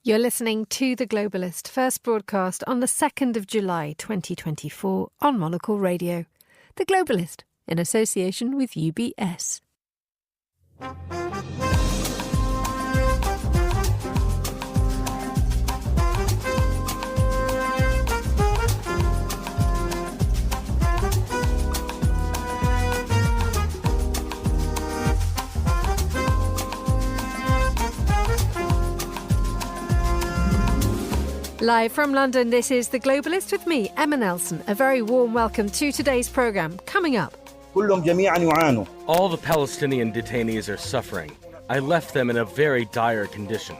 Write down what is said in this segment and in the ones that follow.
You're listening to The Globalist, first broadcast on the 2nd of July 2024 on Monocle Radio. The Globalist, in association with UBS. Live from London, this is The Globalist with me, Emma Nelson. A very warm welcome to today's programme. Coming up. All the Palestinian detainees are suffering. I left them in a very dire condition.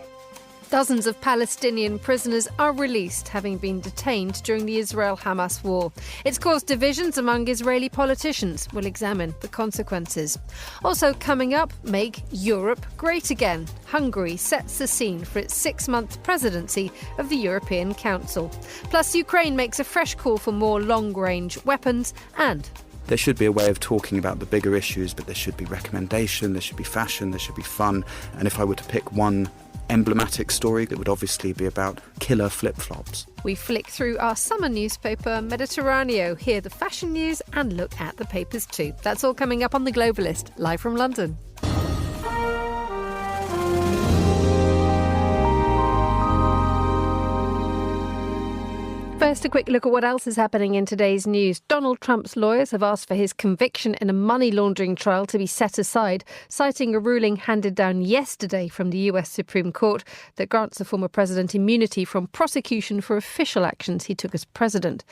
Dozens of Palestinian prisoners are released, having been detained during the Israel-Hamas war. It's caused divisions among Israeli politicians. We'll examine the consequences. Also coming up, make Europe great again. Hungary sets the scene for its 6-month presidency of the European Council. Plus, Ukraine makes a fresh call for more long-range weapons and... There should be a way of talking about the bigger issues, but there should be recommendation, there should be fashion, there should be fun. And if I were to pick one emblematic story, it would obviously be about killer flip-flops. We flick through our summer newspaper, Mediterraneo, hear the fashion news and look at the papers too. That's all coming up on The Globalist, live from London. First, a quick look at what else is happening in today's news. Donald Trump's lawyers have asked for his conviction in a money laundering trial to be set aside, citing a ruling handed down yesterday from the US Supreme Court that grants the former president immunity from prosecution for official actions he took as president.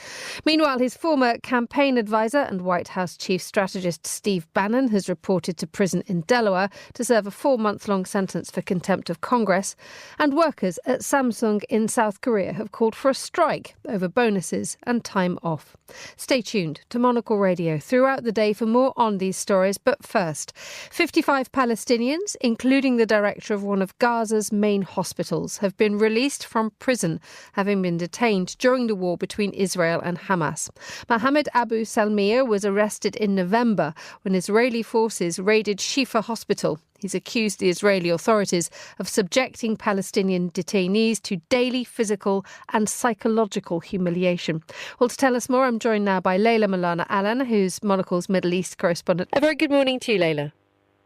Meanwhile, his former campaign advisor and White House chief strategist Steve Bannon has reported to prison in Delaware to serve a 4-month-long sentence for contempt of Congress. And workers at Samsung in South Korea have called for a strike over bonuses and time off. Stay tuned to Monocle Radio throughout the day for more on these stories. But first, 55 Palestinians, including the director of one of Gaza's main hospitals, have been released from prison, having been detained during the war between Israel and Hamas. Mohammed Abu Salmiya was arrested in November when Israeli forces raided Shifa Hospital. He's accused the Israeli authorities of subjecting Palestinian detainees to daily physical and psychological humiliation. Well, to tell us more, I'm joined now by Leila Malana-Allen, who's Monocle's Middle East correspondent. A very good morning to you, Leila.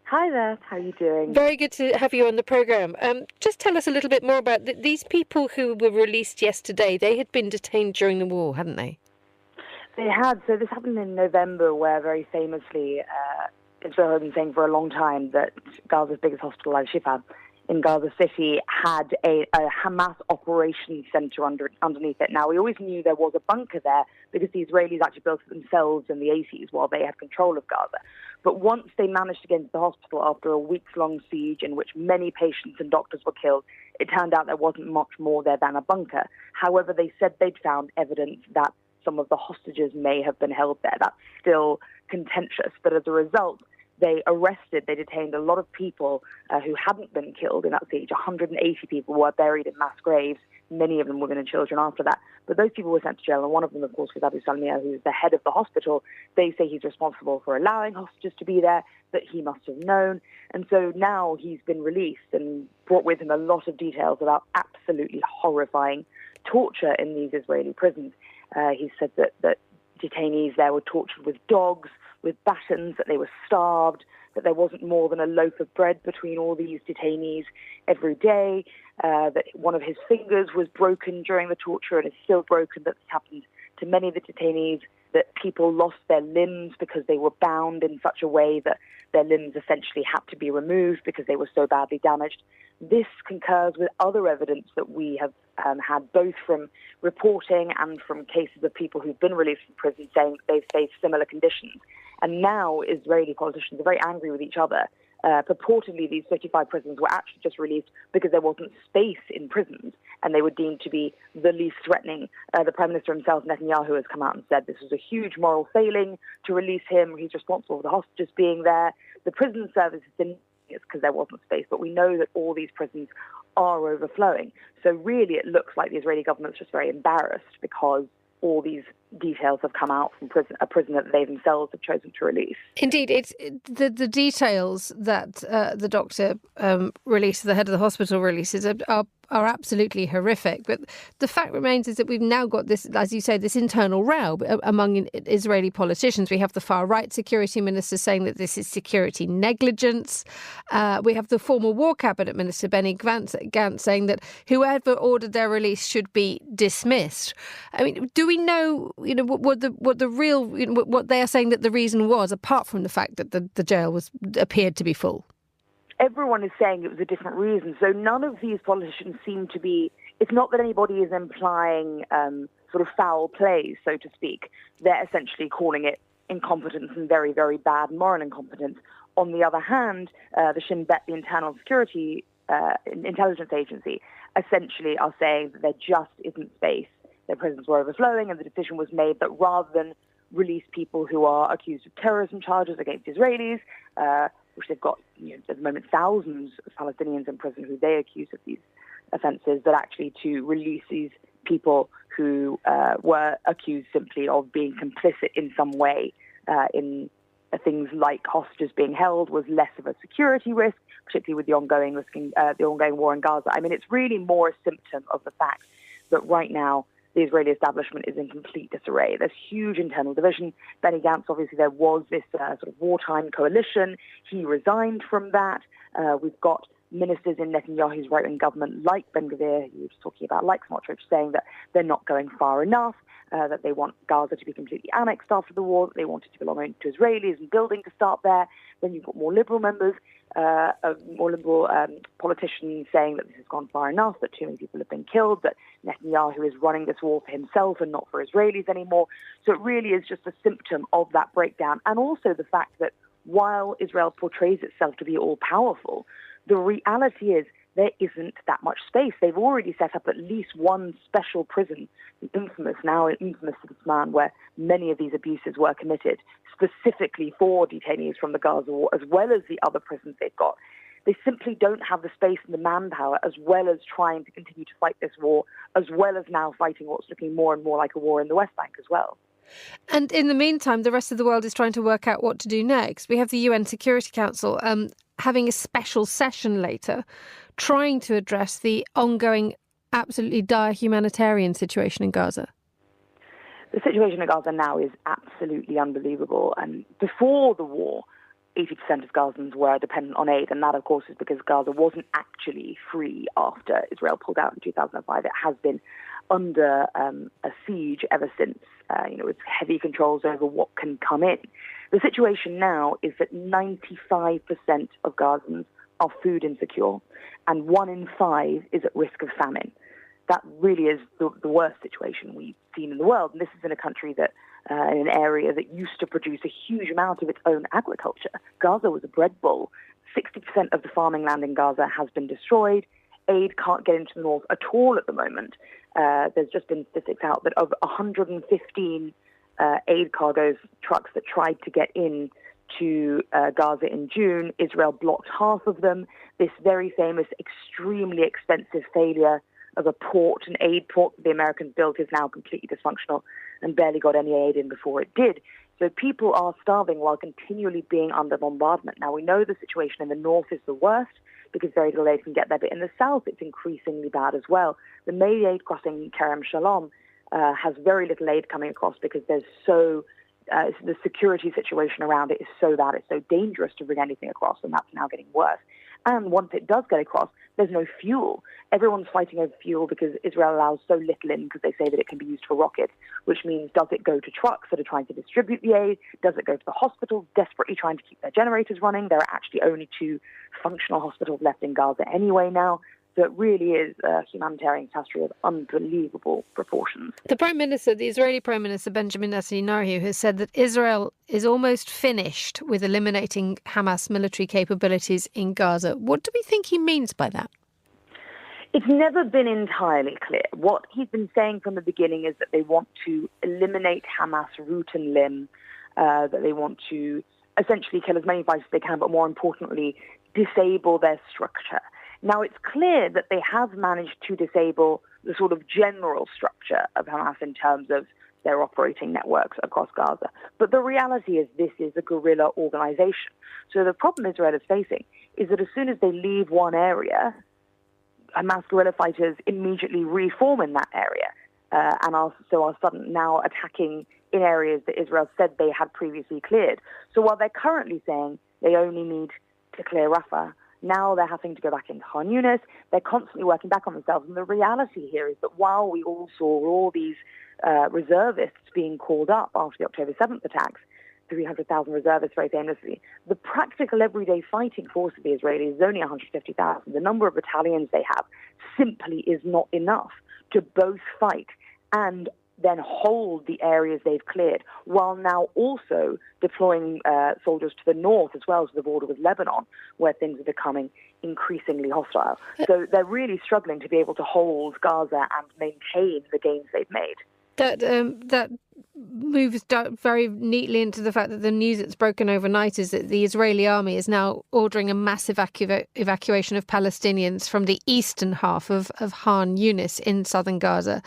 Hi there, how are you doing? Very good to have you on the programme. Just tell us a little bit more about these people who were released yesterday. They had been detained during the war, hadn't they? They had. So this happened in November, where very famously Israel had been saying for a long time that Gaza's biggest hospital, Al-Shifa, in Gaza City, had a Hamas operations centre underneath it. Now, we always knew there was a bunker there because the Israelis actually built it themselves in the 80s while they had control of Gaza. But once they managed to get into the hospital after a weeks-long siege in which many patients and doctors were killed, it turned out there wasn't much more there than a bunker. However, they said they'd found evidence that some of the hostages may have been held there. That's still contentious, but as a result, they detained a lot of people who hadn't been killed in that siege. 180 people were buried in mass graves. Many of them women and children after that. But those people were sent to jail, and one of them, of course, was Abu Salmiya, who's the head of the hospital. They say he's responsible for allowing hostages to be there, that he must have known. And so now he's been released and brought with him a lot of details about absolutely horrifying torture in these Israeli prisons. He said that detainees there were tortured with dogs, with batons, that they were starved, that there wasn't more than a loaf of bread between all these detainees every day, that one of his fingers was broken during the torture and is still broken. That's happened to many of the detainees, that people lost their limbs because they were bound in such a way that their limbs essentially had to be removed because they were so badly damaged. This concurs with other evidence that we have had, both from reporting and from cases of people who've been released from prison saying that they've faced similar conditions. And now Israeli politicians are very angry with each other. Purportedly, these 55 prisoners were actually just released because there wasn't space in prisons and they were deemed to be the least threatening. The Prime Minister himself, Netanyahu, has come out and said this was a huge moral failing to release him. He's responsible for the hostages being there. The prison service has been because there wasn't space, but we know that all these prisons are overflowing. So really it looks like the Israeli government's just very embarrassed because all these details have come out from a prison that they themselves have chosen to release. Indeed, it's the details that the doctor releases, the head of the hospital releases, are are absolutely horrific. But the fact remains is that we've now got this, as you say, this internal row among Israeli politicians. We have the far-right security minister saying that this is security negligence. We have the former war cabinet minister, Benny Gantz, saying that whoever ordered their release should be dismissed. I mean, do we know, what the real, what they are saying that the reason was, apart from the fact that the jail appeared to be full? Everyone is saying it was a different reason. So none of these politicians seem to be, it's not that anybody is implying sort of foul play, so to speak. They're essentially calling it incompetence and very, very bad moral incompetence. On the other hand, the Shin Bet, the internal security intelligence agency, essentially are saying that there just isn't space. Their prisons were overflowing, and the decision was made that rather than release people who are accused of terrorism charges against Israelis, which they've got, at the moment, thousands of Palestinians in prison who they accuse of these offences, but actually to release these people who were accused simply of being complicit in some way in things like hostages being held was less of a security risk, particularly with the ongoing war in Gaza. I mean, it's really more a symptom of the fact that right now the Israeli establishment is in complete disarray. There's huge internal division. Benny Gantz, obviously, there was this sort of wartime coalition. He resigned from that. We've got ministers in Netanyahu's right-wing government, like Ben-Gvir, who was talking about, like Smotrich, saying that they're not going far enough, that they want Gaza to be completely annexed after the war, that they want it to belong to Israelis and building to start there. Then you've got more liberal members, more liberal politicians saying that this has gone far enough, that too many people have been killed, that Netanyahu is running this war for himself and not for Israelis anymore. So it really is just a symptom of that breakdown. And also the fact that while Israel portrays itself to be all-powerful, the reality is there isn't that much space. They've already set up at least one special prison, infamous to this man, where many of these abuses were committed, specifically for detainees from the Gaza war, as well as the other prisons they've got. They simply don't have the space and the manpower, as well as trying to continue to fight this war, as well as now fighting what's looking more and more like a war in the West Bank as well. And in the meantime, the rest of the world is trying to work out what to do next. We have the UN Security Council having a special session later, trying to address the ongoing, absolutely dire humanitarian situation in Gaza. The situation in Gaza now is absolutely unbelievable. And before the war, 80% of Gazans were dependent on aid. And that, of course, is because Gaza wasn't actually free after Israel pulled out in 2005. It has been under a siege ever since, with heavy controls over what can come in. The situation now is that 95% of Gazans are food insecure, and 1 in 5 is at risk of famine. That really is the worst situation we've seen in the world. And this is in a country that, in an area that used to produce a huge amount of its own agriculture. Gaza was a bread bowl. 60% of the farming land in Gaza has been destroyed. Aid can't get into the north at all at the moment. There's just been statistics out that of 115 aid cargoes, trucks that tried to get in to Gaza in June, Israel blocked half of them. This very famous, extremely expensive failure of a port, an aid port that the Americans built, is now completely dysfunctional and barely got any aid in before it did. So people are starving while continually being under bombardment. Now, we know the situation in the north is the worst because very little aid can get there, but in the south it's increasingly bad as well. The May aid crossing Kerem Shalom has very little aid coming across because there's the security situation around it is so bad, it's so dangerous to bring anything across, and that's now getting worse. And once it does get across, there's no fuel. Everyone's fighting over fuel because Israel allows so little in because they say that it can be used for rockets, which means does it go to trucks that are trying to distribute the aid? Does it go to the hospitals desperately trying to keep their generators running? There are actually only 2 functional hospitals left in Gaza anyway now. So it really is a humanitarian catastrophe of unbelievable proportions. The Israeli Prime Minister Benjamin Netanyahu has said that Israel is almost finished with eliminating Hamas military capabilities in Gaza. What do we think he means by that? It's never been entirely clear. What he's been saying from the beginning is that they want to eliminate Hamas root and limb, that they want to essentially kill as many fighters as they can, but more importantly, disable their structure. Now, it's clear that they have managed to disable the sort of general structure of Hamas in terms of their operating networks across Gaza. But the reality is this is a guerrilla organization. So the problem Israel is facing is that as soon as they leave one area, Hamas guerrilla fighters immediately reform in that area and are now attacking in areas that Israel said they had previously cleared. So while they're currently saying they only need to clear Rafah, now they're having to go back into Khan Yunis. They're constantly working back on themselves. And the reality here is that while we all saw all these reservists being called up after the October 7th attacks, 300,000 reservists very famously, the practical everyday fighting force of the Israelis is only 150,000. The number of battalions they have simply is not enough to both fight and then hold the areas they've cleared, while now also deploying soldiers to the north as well, to the border with Lebanon, where things are becoming increasingly hostile. So they're really struggling to be able to hold Gaza and maintain the gains they've made. That moves very neatly into the fact that the news that's broken overnight is that the Israeli army is now ordering a massive evacuation of Palestinians from the eastern half of Khan Yunis in southern Gaza.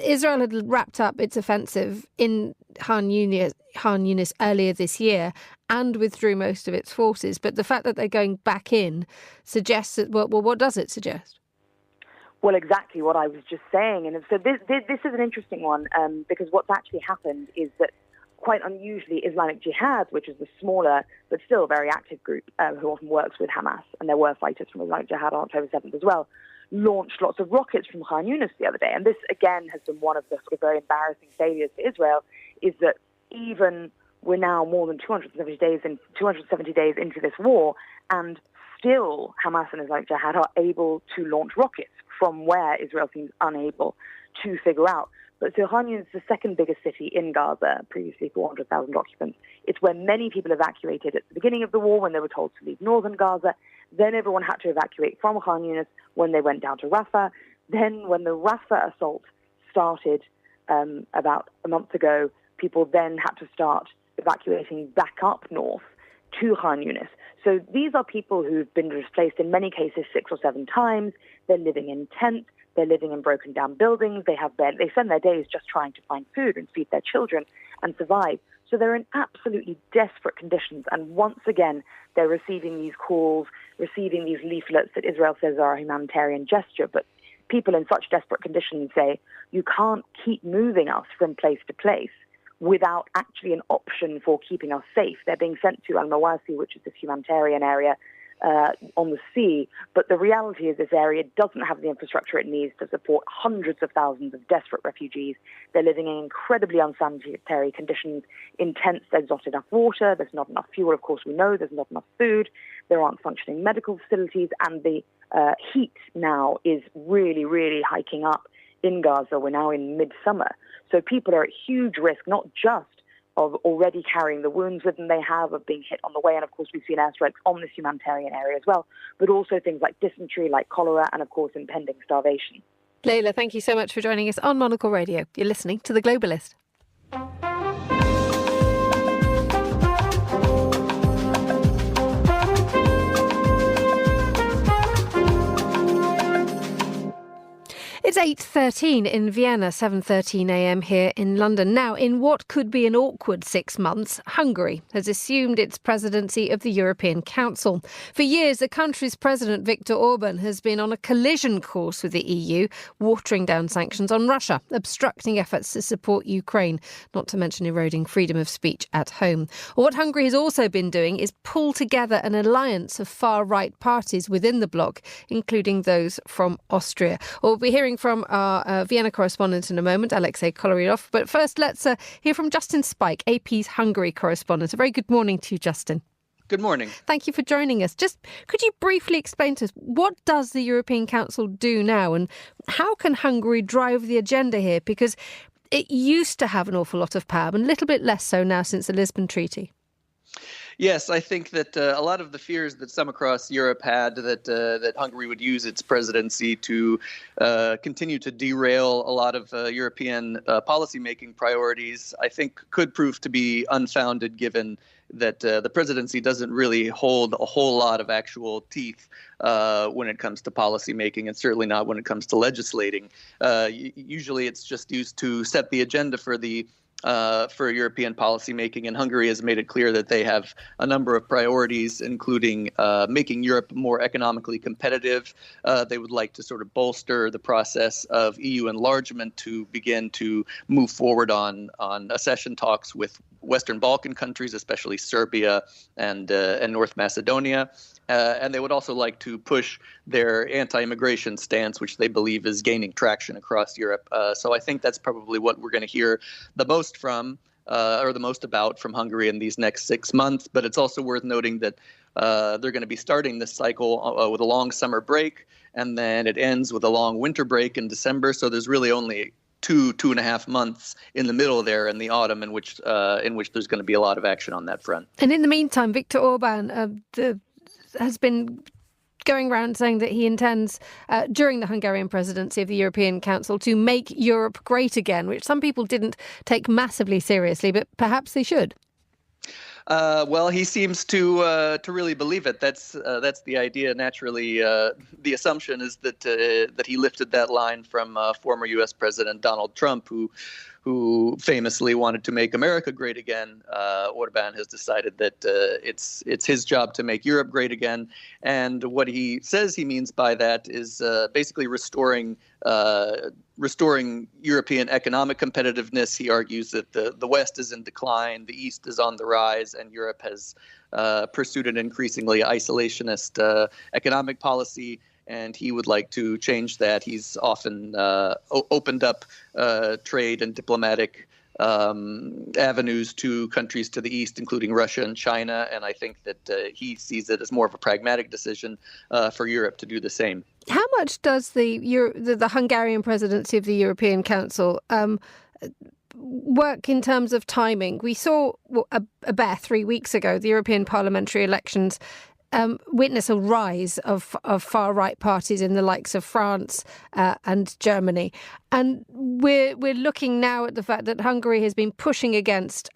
Israel had wrapped up its offensive in Khan Yunis earlier this year and withdrew most of its forces. But the fact that they're going back in suggests that, well, what does it suggest? Well, exactly what I was just saying. And so this is an interesting one because what's actually happened is that quite unusually Islamic Jihad, which is the smaller but still very active group who often works with Hamas, and there were fighters from Islamic Jihad on October 7th as well, launched lots of rockets from Khan Yunis the other day. And this, again, has been one of the sort of very embarrassing failures for Israel, is that even we're now more than 270 days into this war, and still Hamas and Islamic Jihad are able to launch rockets from where Israel seems unable to figure out. But so Khan Yunis is the second biggest city in Gaza, previously 400,000 occupants. It's where many people evacuated at the beginning of the war when they were told to leave northern Gaza. Then everyone had to evacuate from Khan Yunis when they went down to Rafah. Then when the Rafah assault started about a month ago, people then had to start evacuating back up north to Khan Yunis. So these are people who've been displaced in many cases 6 or 7 times. They're living in tents. They're living in broken down buildings. They spend their days just trying to find food and feed their children and survive. So they're in absolutely desperate conditions. And once again, they're receiving these calls, receiving these leaflets that Israel says are a humanitarian gesture. But people in such desperate conditions say, you can't keep moving us from place to place without actually an option for keeping us safe. They're being sent to Al-Mawasi, which is this humanitarian area on the sea. But the reality is this area doesn't have the infrastructure it needs to support hundreds of thousands of desperate refugees. They're living in incredibly unsanitary conditions in tents. There's not enough water. There's not enough fuel, of course, we know. There's not enough food. There aren't functioning medical facilities. And the heat now is really, really hiking up in Gaza. We're now in midsummer. So people are at huge risk, not just of already carrying the wounds with them they have, of being hit on the way. And of course, we've seen airstrikes on this humanitarian area as well, but also things like dysentery, like cholera, and of course, impending starvation. Leila, thank you so much for joining us on Monocle Radio. You're listening to The Globalist. It's 8:13 in Vienna, 7:13 a.m. here in London. Now, in what could be an awkward 6 months, Hungary has assumed its presidency of the European Council. For years, the country's president, Viktor Orbán, has been on a collision course with the EU, watering down sanctions on Russia, obstructing efforts to support Ukraine, not to mention eroding freedom of speech at home. What Hungary has also been doing is pull together an alliance of far-right parties within the bloc, including those from Austria. We'll be hearing from our Vienna correspondent in a moment, Alexei Kolorinov. But first, let's hear from Justin Spike, AP's Hungary correspondent. A very good morning to you, Justin. Good morning. Thank you for joining us. Just could you briefly explain to us, what does the European Council do now, and how can Hungary drive the agenda here? Because it used to have an awful lot of power, and a little bit less so now since the Lisbon Treaty. Yes, I think that a lot of the fears that some across Europe had that Hungary would use its presidency to continue to derail a lot of European policymaking priorities, I think could prove to be unfounded, given that the presidency doesn't really hold a whole lot of actual teeth when it comes to policymaking, and certainly not when it comes to legislating. Usually it's just used to set the agenda for the for European policymaking, and Hungary has made it clear that they have a number of priorities, including making Europe more economically competitive. They would like to sort of bolster the process of EU enlargement to begin to move forward on accession talks with Western Balkan countries, especially Serbia and North Macedonia. And they would also like to push their anti-immigration stance, which they believe is gaining traction across Europe. So I think that's probably what we're going to hear the most from, or the most about from Hungary in these next 6 months. But it's also worth noting that they're going to be starting this cycle with a long summer break, and then it ends with a long winter break in December. So there's really only 2.5 months in the middle there in the autumn in which there's going to be a lot of action on that front. And in the meantime, Viktor Orbán has been going around saying that he intends, during the Hungarian presidency of the European Council, to make Europe great again, which some people didn't take massively seriously, but perhaps they should. Well, he seems to really believe it. That's the idea. Naturally, the assumption is that he lifted that line from former U.S. President Donald Trump, who famously wanted to make America great again. Orbán has decided that it's his job to make Europe great again, and what he says he means by that is basically restoring European economic competitiveness. He argues that the West is in decline, the East is on the rise, and Europe has pursued an increasingly isolationist economic policy, and he would like to change that. He's often opened up trade and diplomatic avenues to countries to the East, including Russia and China, and I think that he sees it as more of a pragmatic decision for Europe to do the same. How much does the Hungarian presidency of the European Council work in terms of timing? We saw about 3 weeks ago the European parliamentary elections witness a rise of far-right parties in the likes of France and Germany. And we're looking now at the fact that Hungary has been pushing against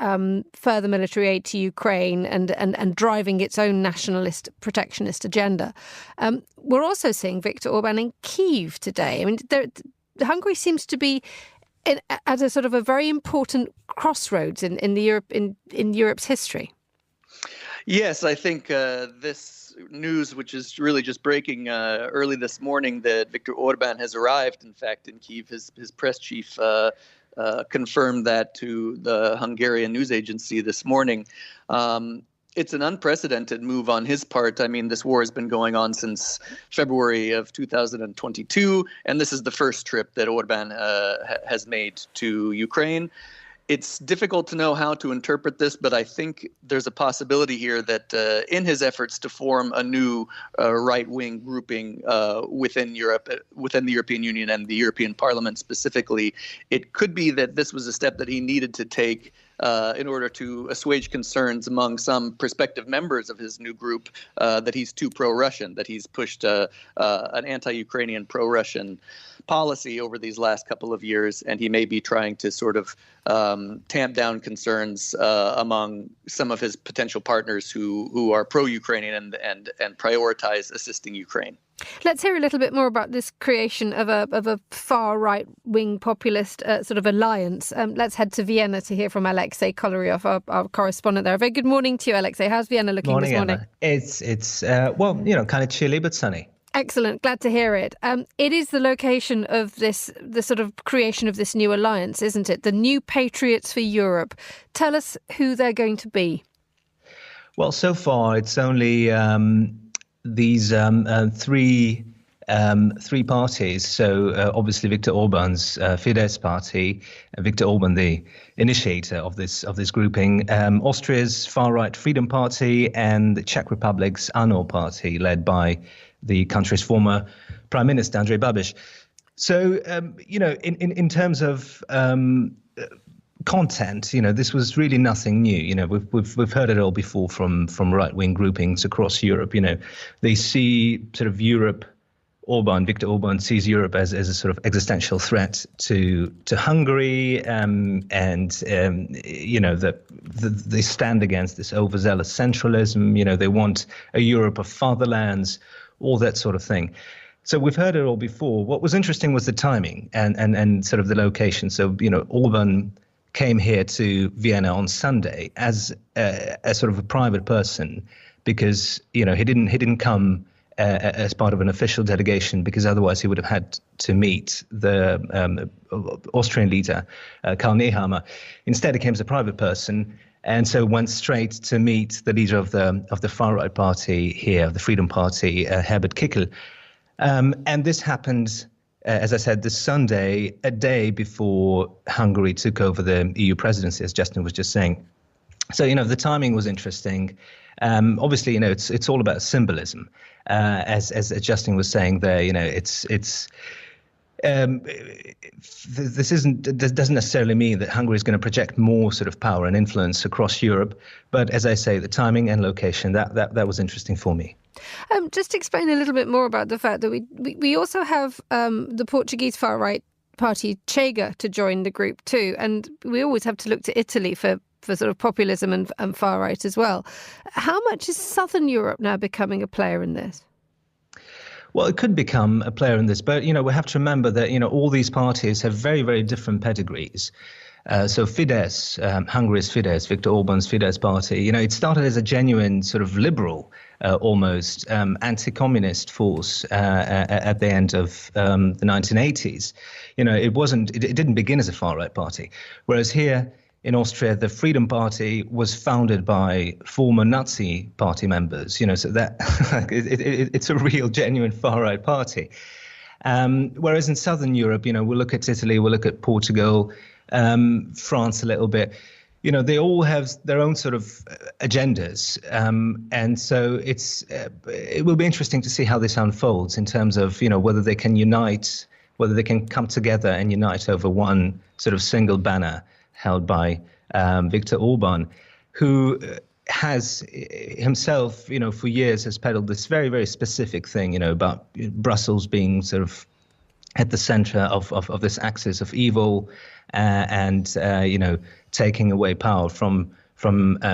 further military aid to Ukraine and driving its own nationalist protectionist agenda. We're also seeing Viktor Orbán in Kyiv today. I mean, Hungary seems to be at a sort of a very important crossroads in Europe's history. Yes, I think this news, which is really just breaking early this morning, that Viktor Orbán has arrived, in fact, in Kyiv. His press chief confirmed that to the Hungarian news agency this morning. It's an unprecedented move on his part. I mean, this war has been going on since February of 2022, and this is the first trip that Orbán has made to Ukraine. It's difficult to know how to interpret this, but I think there's a possibility here that in his efforts to form a new right-wing grouping within Europe, within the European Union and the European Parliament specifically, it could be that this was a step that he needed to take in order to assuage concerns among some prospective members of his new group that he's too pro-Russian, that he's pushed an anti-Ukrainian, pro-Russian policy over these last couple of years, and he may be trying to sort of tamp down concerns among some of his potential partners who are pro-Ukrainian and prioritize assisting Ukraine. Let's hear a little bit more about this creation of a far right-wing populist sort of alliance. Let's head to Vienna to hear from Alexei Koloryov, our correspondent there. A very good morning to you, Alexei. How's Vienna looking this morning? Emma. It's kind of chilly but sunny. Excellent. Glad to hear it. It is the location of the sort of creation of this new alliance, isn't it? The New Patriots for Europe. Tell us who they're going to be. Well, so far it's only these three parties. So obviously Viktor Orbán's Fidesz party, Viktor Orbán, the initiator of this grouping, Austria's far-right Freedom Party, and the Czech Republic's ANO party, led by the country's former Prime Minister, Andrej Babiš. So, in terms of content, this was really nothing new. We've heard it all before from right-wing groupings across Europe. They see sort of Europe. Viktor Orbán sees Europe as a sort of existential threat to Hungary, they stand against this overzealous centralism. They want a Europe of fatherlands, all that sort of thing. So we've heard it all before. What was interesting was the timing and sort of the location. So, Orbán came here to Vienna on Sunday as a sort of a private person, because he didn't come as part of an official delegation, because otherwise he would have had to meet the Austrian leader, Karl Nehammer. Instead, he came as a private person, and so went straight to meet the leader of the far right party here, the Freedom Party, Herbert Kickl. And this happened, as I said, this Sunday, a day before Hungary took over the EU presidency, as Justin was just saying. So, the timing was interesting. Obviously, it's all about symbolism, as Justin was saying there. This doesn't necessarily mean that Hungary is going to project more sort of power and influence across Europe, but as I say, the timing and location that was interesting for me. Just explain a little bit more about the fact that we also have the Portuguese far right party Chega to join the group too, and we always have to look to Italy for sort of populism and far right as well. How much is Southern Europe now becoming a player in this? Well, it could become a player in this, but, we have to remember that, all these parties have very, very different pedigrees. So Fidesz, Hungary's Fidesz, Viktor Orbán's Fidesz party, it started as a genuine sort of liberal, almost anti-communist force at the end of the 1980s. It didn't begin as a far-right party, whereas here in Austria, the Freedom Party was founded by former Nazi party members, so that it's a real, genuine far-right party. Whereas in Southern Europe, we'll look at Italy, we'll look at Portugal, France a little bit, they all have their own sort of agendas. And so it will be interesting to see how this unfolds in terms of, whether they can unite, whether they can come together and unite over one sort of single banner held by Viktor Orbán, who has himself, for years has peddled this very, very specific thing, about Brussels being sort of at the center of this axis of evil and taking away power from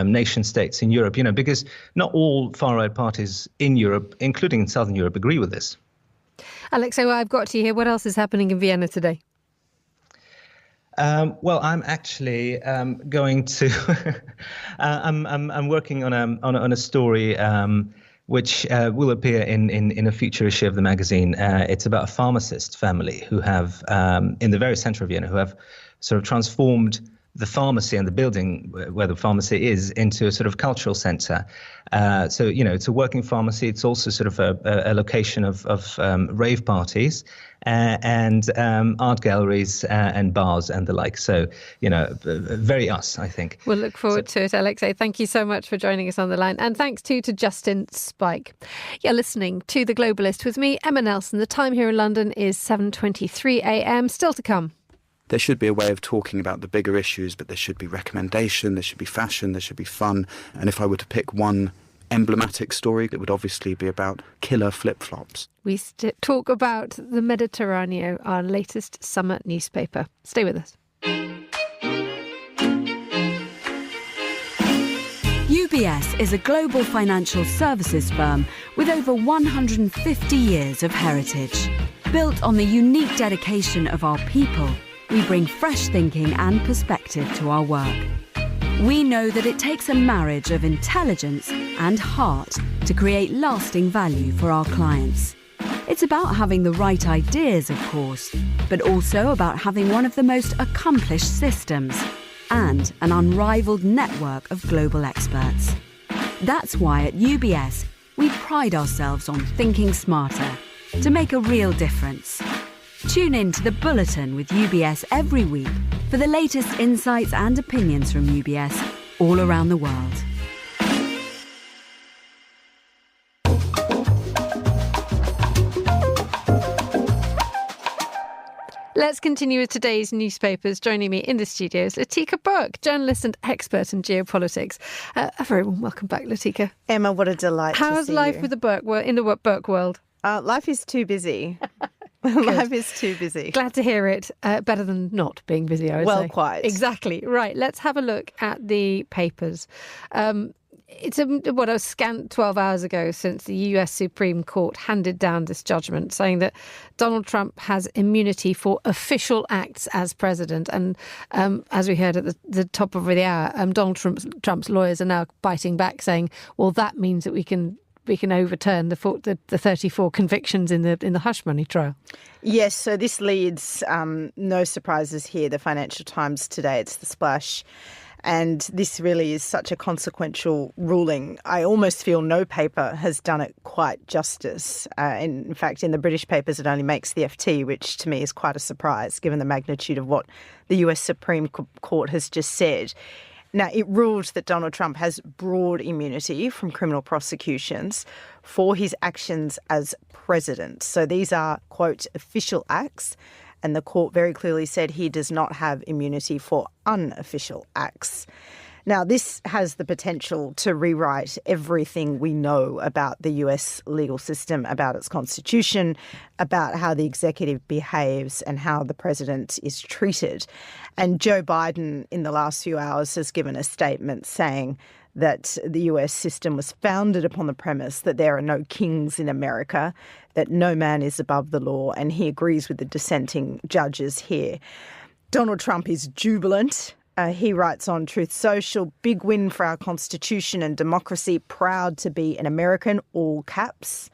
nation states in Europe, because not all far-right parties in Europe, including in Southern Europe, agree with this. Alexei, well, I've got you here. What else is happening in Vienna today? Well, I'm actually going to. I'm working on a story which will appear in a future issue of the magazine. It's about a pharmacist family who have, in the very center of Vienna, who have sort of transformed the pharmacy and the building where the pharmacy is into a sort of cultural center. So, it's a working pharmacy. It's also sort of a location of rave parties and art galleries and bars and the like. So, very us, I think. We'll look forward to it, Alexei. Thank you so much for joining us on the line. And thanks too to Justin Spike. You're listening to The Globalist with me, Emma Nelson. The time here in London is 7:23 a.m. Still to come. There should be a way of talking about the bigger issues, but there should be recommendation, there should be fashion, there should be fun. And if I were to pick one emblematic story, it would obviously be about killer flip-flops. We talk about the Mediterraneo, our latest summer newspaper. Stay with us. UBS is a global financial services firm with over 150 years of heritage. Built on the unique dedication of our people, we bring fresh thinking and perspective to our work. We know that it takes a marriage of intelligence and heart to create lasting value for our clients. It's about having the right ideas, of course, but also about having one of the most accomplished systems and an unrivaled network of global experts. That's why at UBS, we pride ourselves on thinking smarter to make a real difference. Tune in to The Bulletin with UBS every week for the latest insights and opinions from UBS all around the world. Let's continue with today's newspapers. Joining me in the studio is Latika Burke, journalist and expert in geopolitics. A very warm welcome back, Latika. Emma, what a delight to see you. How's life with the Burke in the Burke world? Life is too busy. Life is too busy. Glad to hear it. Better than not being busy, I would say. Well, quite. Exactly. Right. Let's have a look at the papers. it's a scant 12 hours ago since the US Supreme Court handed down this judgment saying that Donald Trump has immunity for official acts as president. And as we heard at the top of the hour, Donald Trump's lawyers are now biting back, saying, well, that means that we can overturn the 34 convictions in the hush money trial. Yes, so this leads, no surprises here, the Financial Times today. It's the splash. And this really is such a consequential ruling. I almost feel no paper has done it quite justice. In fact, in the British papers, it only makes the FT, which to me is quite a surprise, given the magnitude of what the US Supreme Court has just said. Now, it ruled that Donald Trump has broad immunity from criminal prosecutions for his actions as president. So these are, quote, official acts. And the court very clearly said he does not have immunity for unofficial acts. Now, this has the potential to rewrite everything we know about the US legal system, about its constitution, about how the executive behaves and how the president is treated. And Joe Biden, in the last few hours, has given a statement saying that the US system was founded upon the premise that there are no kings in America, that no man is above the law, and he agrees with the dissenting judges here. Donald Trump is jubilant. He writes on Truth Social, big win for our Constitution and democracy, proud to be an American, all caps.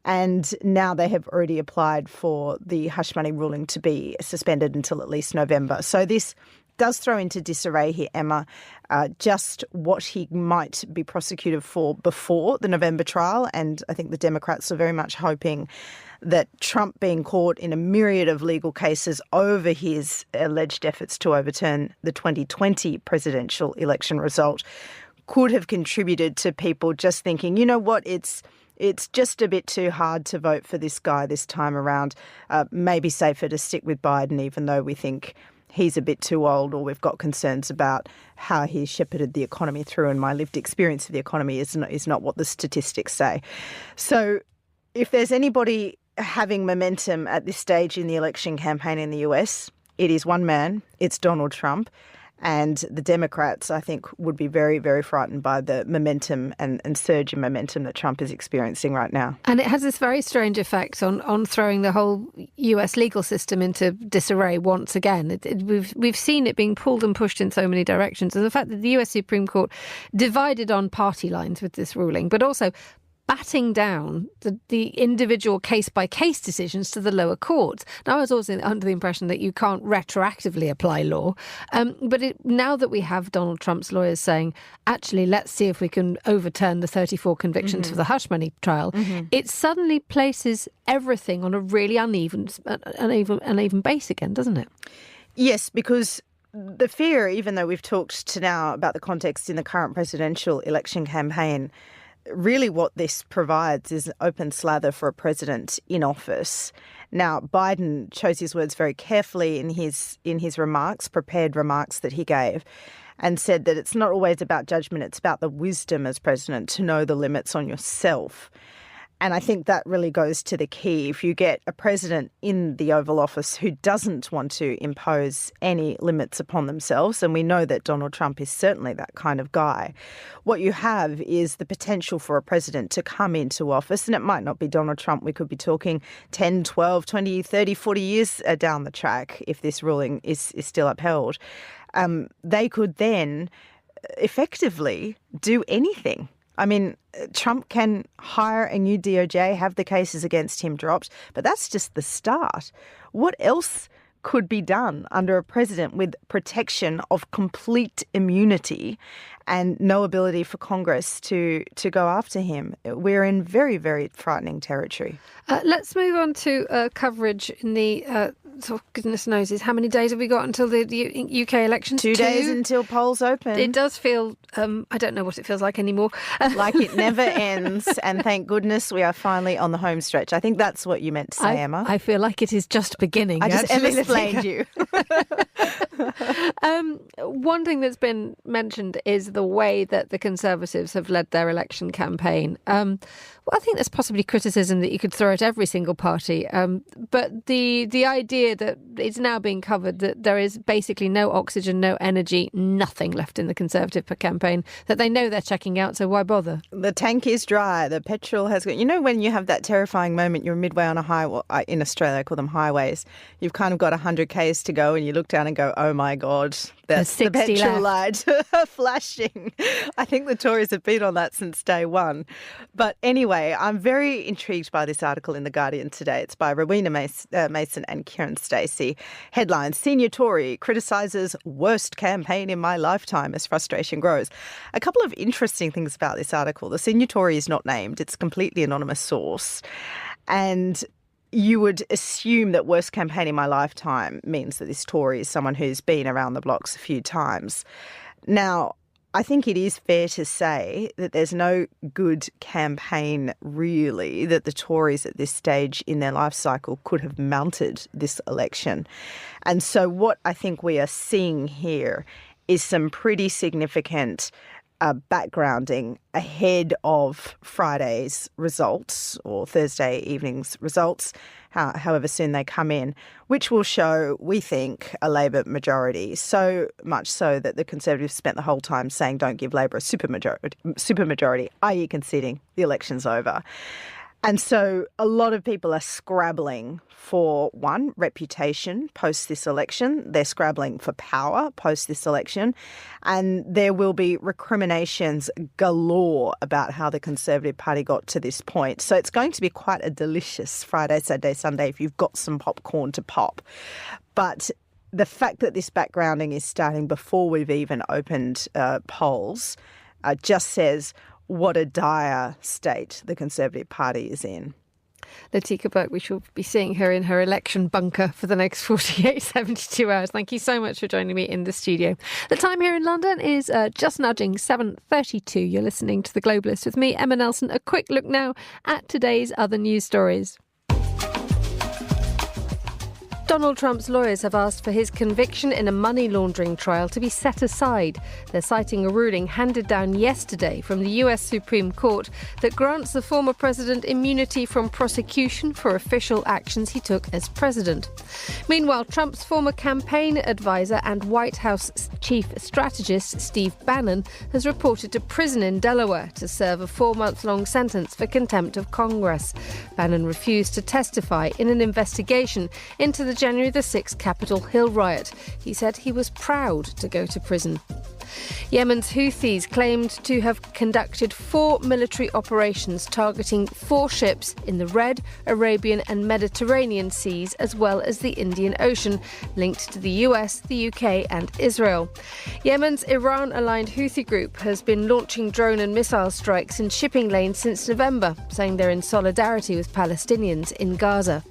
And now they have already applied for the hush money ruling to be suspended until at least November. So this does throw into disarray here, Emma, just what he might be prosecuted for before the November trial. And I think the Democrats are very much hoping that Trump being caught in a myriad of legal cases over his alleged efforts to overturn the 2020 presidential election result could have contributed to people just thinking, you know what, it's just a bit too hard to vote for this guy this time around. Maybe safer to stick with Biden, even though we think he's a bit too old or we've got concerns about how he shepherded the economy through, and my lived experience of the economy is not what the statistics say. So if there's anybody having momentum at this stage in the election campaign in the US, it is one man, it's Donald Trump. And the Democrats, I think, would be very, very frightened by the momentum and surge in momentum that Trump is experiencing right now. And it has this very strange effect on throwing the whole US legal system into disarray once again. We've seen it being pulled and pushed in so many directions. And the fact that the US Supreme Court divided on party lines with this ruling, but also batting down the individual case-by-case decisions to the lower courts. Now, I was also under the impression that you can't retroactively apply law. But now that we have Donald Trump's lawyers saying, actually, let's see if we can overturn the 34 convictions for the hush money trial, it suddenly places everything on a really uneven base again, doesn't it? Yes, because the fear, even though we've talked to now about the context in the current presidential election campaign, really what this provides is an open slather for a president in office. Now, Biden chose his words very carefully in his remarks, prepared remarks that he gave, and said that it's not always about judgment, it's about the wisdom as president to know the limits on yourself. And I think that really goes to the key. If you get a president in the Oval Office who doesn't want to impose any limits upon themselves, and we know that Donald Trump is certainly that kind of guy, what you have is the potential for a president to come into office, and it might not be Donald Trump. We could be talking 10, 12, 20, 30, 40 years down the track if this ruling is still upheld. They could then effectively do anything. I mean, Trump can hire a new DOJ, have the cases against him dropped, but that's just the start. What else could be done under a president with protection of complete immunity and no ability for Congress to go after him? We're in very, very frightening territory. Let's move on to coverage in the goodness knows how many days have we got until the UK elections? 2 days until polls open. It does feel, I don't know what it feels like anymore. Like it never ends. And thank goodness we are finally on the home stretch. I think that's what you meant to say, Emma. I feel like it is just beginning. I just explained you. One thing that's been mentioned is the way that the Conservatives have led their election campaign. Well, I think there's possibly criticism that you could throw at every single party. But the idea that it's now being covered that there is basically no oxygen, no energy, nothing left in the Conservative campaign, that they know they're checking out, so why bother? The tank is dry. The petrol has got... You know when you have that terrifying moment, you're midway on a highway, in Australia I call them highways, you've kind of got 100 k's to go and you look down and go, oh my God, that's the petrol light flashing. I think the Tories have been on that since day one. But anyway, I'm very intrigued by this article in The Guardian today. It's by Rowena Mason and Kieran Stacey. Headline, Senior Tory criticises worst campaign in my lifetime as frustration grows. A couple of interesting things about this article. The Senior Tory is not named. It's a completely anonymous source. And you would assume that worst campaign in my lifetime means that this Tory is someone who's been around the blocks a few times. Now, I think it is fair to say that there's no good campaign, really, that the Tories at this stage in their life cycle could have mounted this election. And so what I think we are seeing here is some pretty significant backgrounding ahead of Friday's results or Thursday evening's results, however soon they come in, which will show, we think, a Labor majority. So much so that the Conservatives spent the whole time saying don't give Labor a supermajority, i.e. conceding the election's over. And so a lot of people are scrabbling for, one, reputation post this election. They're scrabbling for power post this election. And there will be recriminations galore about how the Conservative Party got to this point. So it's going to be quite a delicious Friday, Saturday, Sunday if you've got some popcorn to pop. But the fact that this backgrounding is starting before we've even opened polls just says what a dire state the Conservative Party is in. Latika Burke, we shall be seeing her in her election bunker for the next 48, 72 hours. Thank you so much for joining me in the studio. The time here in London is just nudging 7:32. You're listening to The Globalist with me, Emma Nelson. A quick look now at today's other news stories. Donald Trump's lawyers have asked for his conviction in a money laundering trial to be set aside. They're citing a ruling handed down yesterday from the US Supreme Court that grants the former president immunity from prosecution for official actions he took as president. Meanwhile, Trump's former campaign advisor and White House chief strategist Steve Bannon has reported to prison in Delaware to serve a 4-month-long sentence for contempt of Congress. Bannon refused to testify in an investigation into the January the 6th Capitol Hill riot. He said he was proud to go to prison. Yemen's Houthis claimed to have conducted 4 military operations targeting 4 ships in the Red, Arabian and Mediterranean seas, as well as the Indian Ocean, linked to the US, the UK and Israel. Yemen's Iran-aligned Houthi group has been launching drone and missile strikes in shipping lanes since November, saying they're in solidarity with Palestinians in Gaza.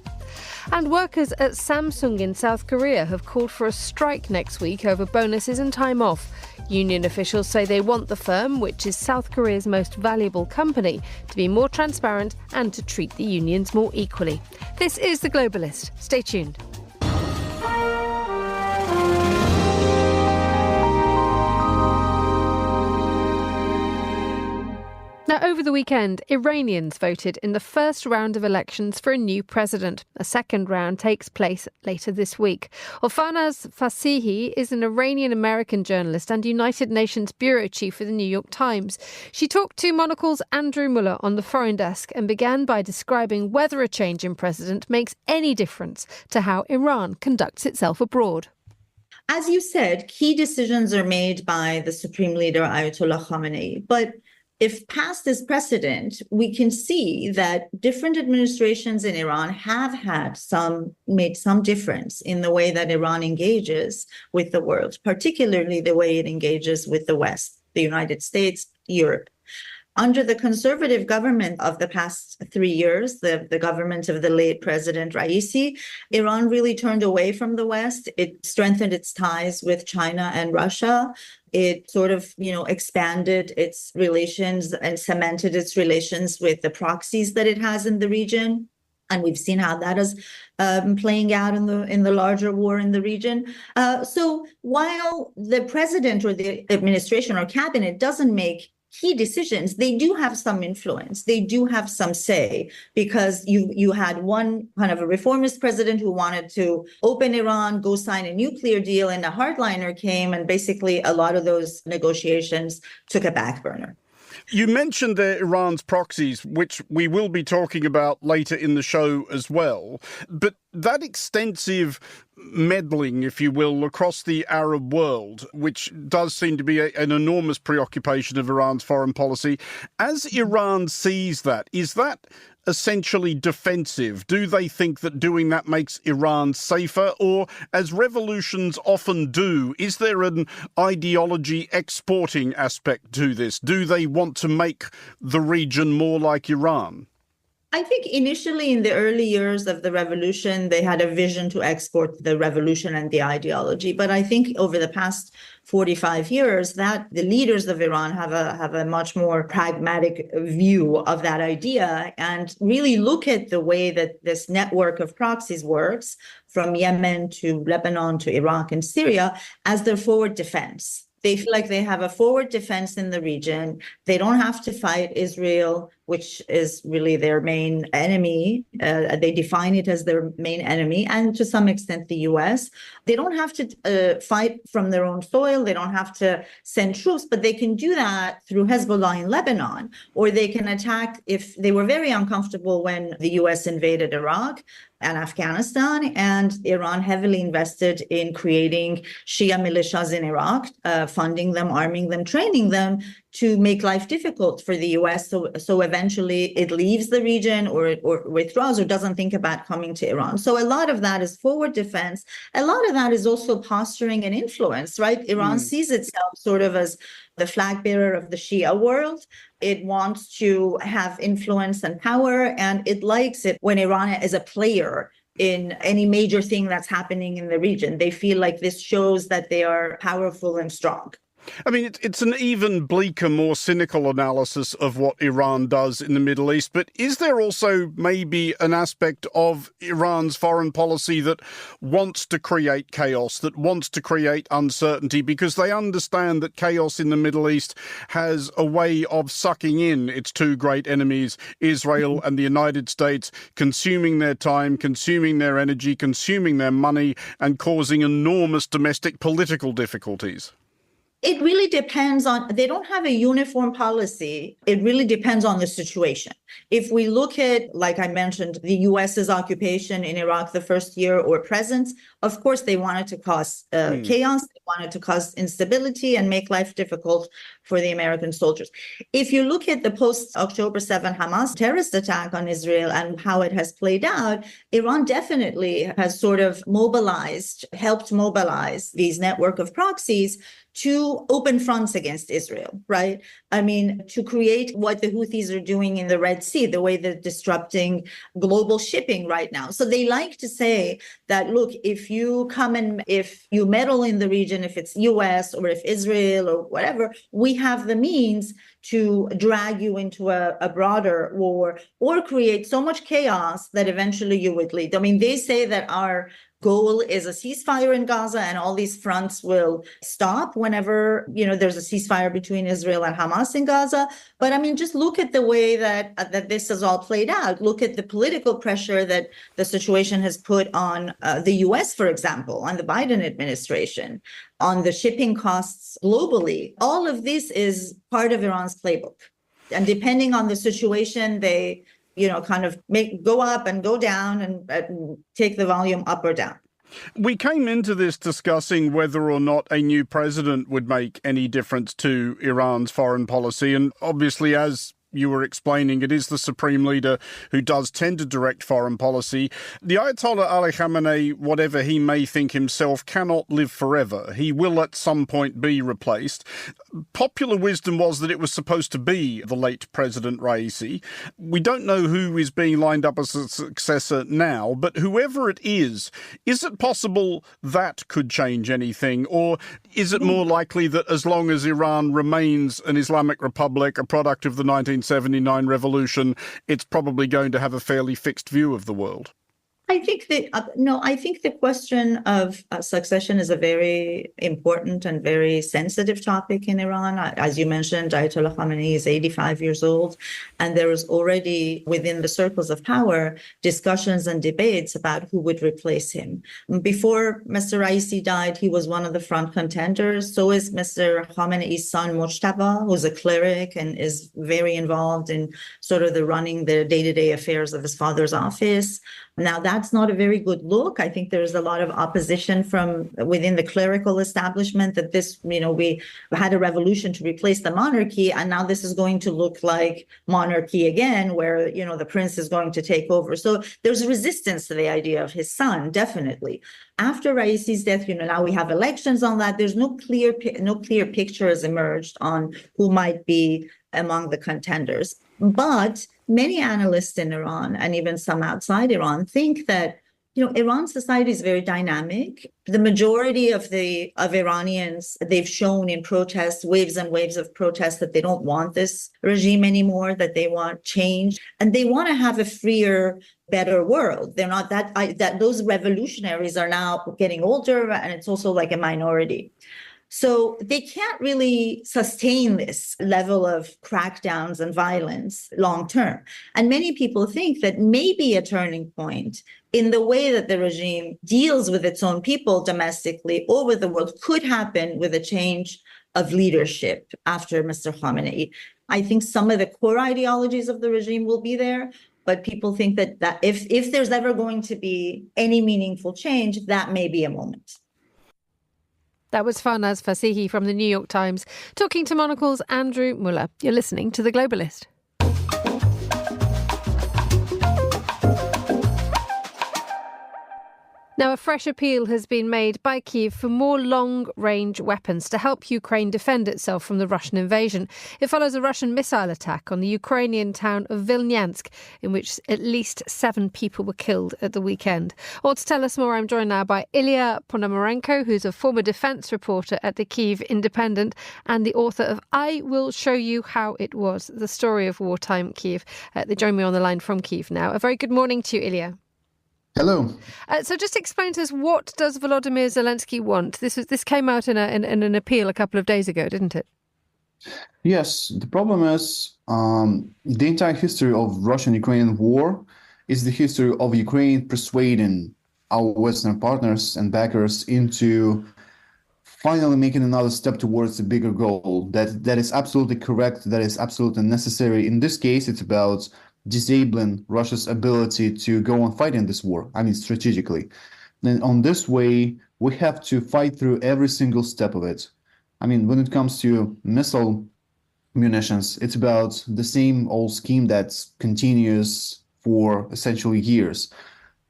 And workers at Samsung in South Korea have called for a strike next week over bonuses and time off. Union officials say they want the firm, which is South Korea's most valuable company, to be more transparent and to treat the unions more equally. This is The Globalist. Stay tuned. Now, over the weekend, Iranians voted in the first round of elections for a new president. A second round takes place later this week. Orfanaz Fasihi is an Iranian-American journalist and United Nations bureau chief for the New York Times. She talked to Monocle's Andrew Muller on the foreign desk and began by describing whether a change in president makes any difference to how Iran conducts itself abroad. As you said, key decisions are made by the Supreme Leader, Ayatollah Khamenei. But if past is precedent, we can see that different administrations in Iran have made some difference in the way that Iran engages with the world, particularly the way it engages with the West, the United States, Europe. Under the conservative government of the past 3 years, the government of the late President Raisi, Iran really turned away from the West. It strengthened its ties with China and Russia. It sort of, expanded its relations and cemented its relations with the proxies that it has in the region. And we've seen how that is playing out in the larger war in the region. So while the president or the administration or cabinet doesn't make key decisions, they do have some influence. They do have some say, because you had one kind of a reformist president who wanted to open Iran, go sign a nuclear deal, and a hardliner came, and basically a lot of those negotiations took a back burner. You mentioned Iran's proxies, which we will be talking about later in the show as well. But that extensive meddling, if you will, across the Arab world, which does seem to be an enormous preoccupation of Iran's foreign policy, as Iran sees that, is that essentially defensive? Do they think that doing that makes Iran safer? Or, as revolutions often do, is there an ideology exporting aspect to this? Do they want to make the region more like Iran? I think initially in the early years of the revolution, they had a vision to export the revolution and the ideology. But I think over the past 45 years, that the leaders of Iran have a much more pragmatic view of that idea, and really look at the way that this network of proxies works, from Yemen to Lebanon to Iraq and Syria, as their forward defense. They feel like they have a forward defense in the region. They don't have to fight Israel, which is really their main enemy. They define it as their main enemy, and to some extent the US. They don't have to fight from their own soil. They don't have to send troops, but they can do that through Hezbollah in Lebanon, or they can attack if they were very uncomfortable when the US invaded Iraq and Afghanistan, and Iran heavily invested in creating Shia militias in Iraq, funding them, arming them, training them, to make life difficult for the US. So eventually it leaves the region, or it withdraws, or doesn't think about coming to Iran. So a lot of that is forward defense. A lot of that is also posturing and influence, right? Iran sees itself sort of as the flag bearer of the Shia world. It wants to have influence and power, and it likes it when Iran is a player in any major thing that's happening in the region. They feel like this shows that they are powerful and strong. I mean, it's an even bleaker, more cynical analysis of what Iran does in the Middle East. But is there also maybe an aspect of Iran's foreign policy that wants to create chaos, that wants to create uncertainty, because they understand that chaos in the Middle East has a way of sucking in its two great enemies, Israel and the United States, consuming their time, consuming their energy, consuming their money, and causing enormous domestic political difficulties? It really depends on, they don't have a uniform policy. It really depends on the situation. If we look at, like I mentioned, the US's occupation in Iraq the first year or presence, of course, they wanted to cause chaos. They wanted to cause instability and make life difficult for the American soldiers. If you look at the post-October 7 Hamas terrorist attack on Israel and how it has played out, Iran definitely has sort of helped mobilize these network of proxies to open fronts against Israel, right? I mean, to create what the Houthis are doing in the Red Sea, the way they're disrupting global shipping right now. So they like to say that, look, if you meddle in the region, if it's US or if Israel or whatever, we have the means to drag you into a broader war or create so much chaos that eventually you would lead. I mean, they say that our goal is a ceasefire in Gaza, and all these fronts will stop whenever, there's a ceasefire between Israel and Hamas in Gaza. But I mean, just look at the way that this has all played out. Look at the political pressure that the situation has put on the US, for example, on the Biden administration, on the shipping costs globally. All of this is part of Iran's playbook. And depending on the situation, they kind of go up and go down and take the volume up or down. We came into this discussing whether or not a new president would make any difference to Iran's foreign policy. And obviously, as you were explaining, it is the supreme leader who does tend to direct foreign policy. The Ayatollah Ali Khamenei, whatever he may think himself, cannot live forever. He will at some point be replaced. Popular wisdom was that it was supposed to be the late President Raisi. We don't know who is being lined up as a successor now, but whoever it is it possible that could change anything? Or is it more likely that as long as Iran remains an Islamic republic, a product of the 19th 1979 revolution, it's probably going to have a fairly fixed view of the world? I think that I think the question of succession is a very important and very sensitive topic in Iran. As you mentioned, Ayatollah Khamenei is 85 years old, and there is already within the circles of power discussions and debates about who would replace him. Before Mr. Raisi died, he was one of the front contenders. So is Mr. Khamenei's son Mojtaba, who's a cleric and is very involved in sort of the running the day-to-day affairs of his father's office. Now, that's not a very good look. I think there's a lot of opposition from within the clerical establishment that this, we had a revolution to replace the monarchy, and now this is going to look like monarchy again, where, the prince is going to take over. So there's resistance to the idea of his son, definitely. After Raisi's death, now we have elections on that. There's no clear picture has emerged on who might be among the contenders. But many analysts in Iran, and even some outside Iran, think that Iran society is very dynamic. The majority of Iranians, they've shown in protests, waves and waves of protests, that they don't want this regime anymore, that they want change, and they want to have a freer, better world. They're not that those revolutionaries are now getting older, and it's also like a minority. So they can't really sustain this level of crackdowns and violence long term. And many people think that maybe a turning point in the way that the regime deals with its own people domestically or with the world could happen with a change of leadership after Mr. Khamenei. I think some of the core ideologies of the regime will be there, but people think that if there's ever going to be any meaningful change, that may be a moment. That was Farnaz Fasihi from the New York Times, talking to Monocle's Andrew Muller. You're listening to The Globalist. Now, a fresh appeal has been made by Kyiv for more long-range weapons to help Ukraine defend itself from the Russian invasion. It follows a Russian missile attack on the Ukrainian town of Vilnyansk, in which at least 7 people were killed at the weekend. Or to tell us more, I'm joined now by Ilya Ponomarenko, who's a former defence reporter at the Kyiv Independent and the author of I Will Show You How It Was, the story of wartime Kyiv. They join me on the line from Kyiv now. A very good morning to you, Ilya. Hello. So just explain to us, what does Volodymyr Zelensky want? This came out in an appeal a couple of days ago, didn't it? Yes, the problem is the entire history of Russian-Ukrainian war is the history of Ukraine persuading our Western partners and backers into finally making another step towards a bigger goal. That is absolutely correct. That is absolutely necessary. In this case, it's about disabling Russia's ability to go on fighting this war, strategically. Then on this way, we have to fight through every single step of it. When it comes to missile munitions, it's about the same old scheme that continues for essentially years.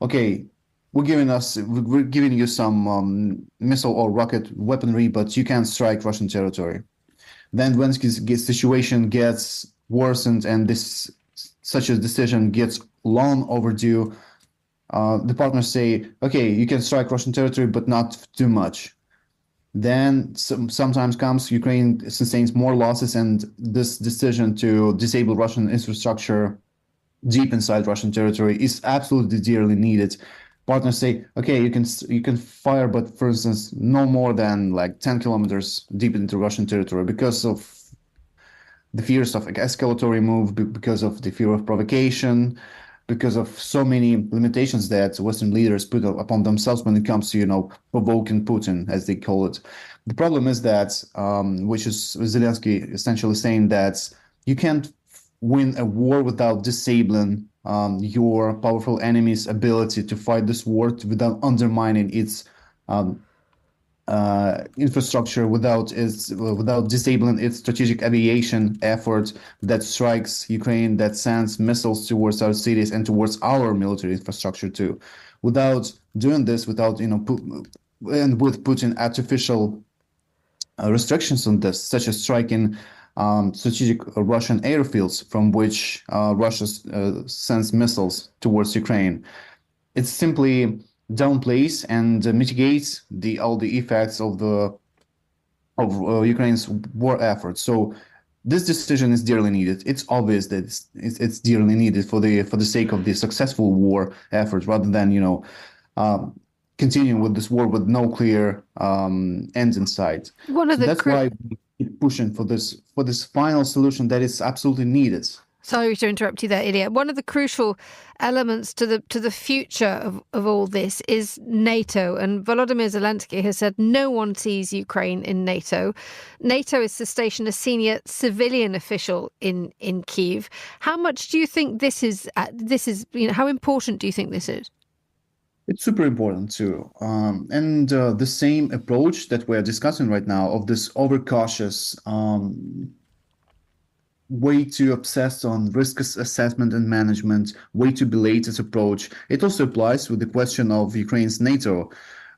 Okay, we're giving you some missile or rocket weaponry, but you can't strike Russian territory. Then when the situation gets worsened and such a decision gets long overdue, the partners say, okay, you can strike Russian territory, but not too much. Then sometimes comes Ukraine sustains more losses, and this decision to disable Russian infrastructure deep inside Russian territory is absolutely dearly needed. Partners say, okay, you can fire, but for instance, no more than 10 kilometers deep into Russian territory because of the fears of escalatory move, because of the fear of provocation, because of so many limitations that Western leaders put upon themselves when it comes to, provoking Putin, as they call it. The problem is that, which is Zelensky essentially saying that you can't win a war without disabling your powerful enemy's ability to fight this war, without undermining its infrastructure, without disabling its strategic aviation effort that strikes Ukraine, that sends missiles towards our cities and towards our military infrastructure too. Without doing this, and with Putin artificial restrictions on this, such as striking strategic Russian airfields from which Russia sends missiles towards Ukraine, it's simply downplays and mitigates all the effects of Ukraine's war effort. So this decision is dearly needed. It's obvious that it's dearly needed for the sake of the successful war efforts, rather than continuing with this war with no clear end in sight. That's why we keep pushing for this final solution that is absolutely needed. Sorry to interrupt you there, Ilya. One of the crucial elements to the future of all this is NATO. And Volodymyr Zelensky has said no one sees Ukraine in NATO. NATO is to station a senior civilian official in Kyiv. How much do you think this is? How important do you think this is? It's super important too. And the same approach that we're discussing right now of this overcautious way too obsessed on risk assessment and management, way too belated approach. It also applies with the question of Ukraine's NATO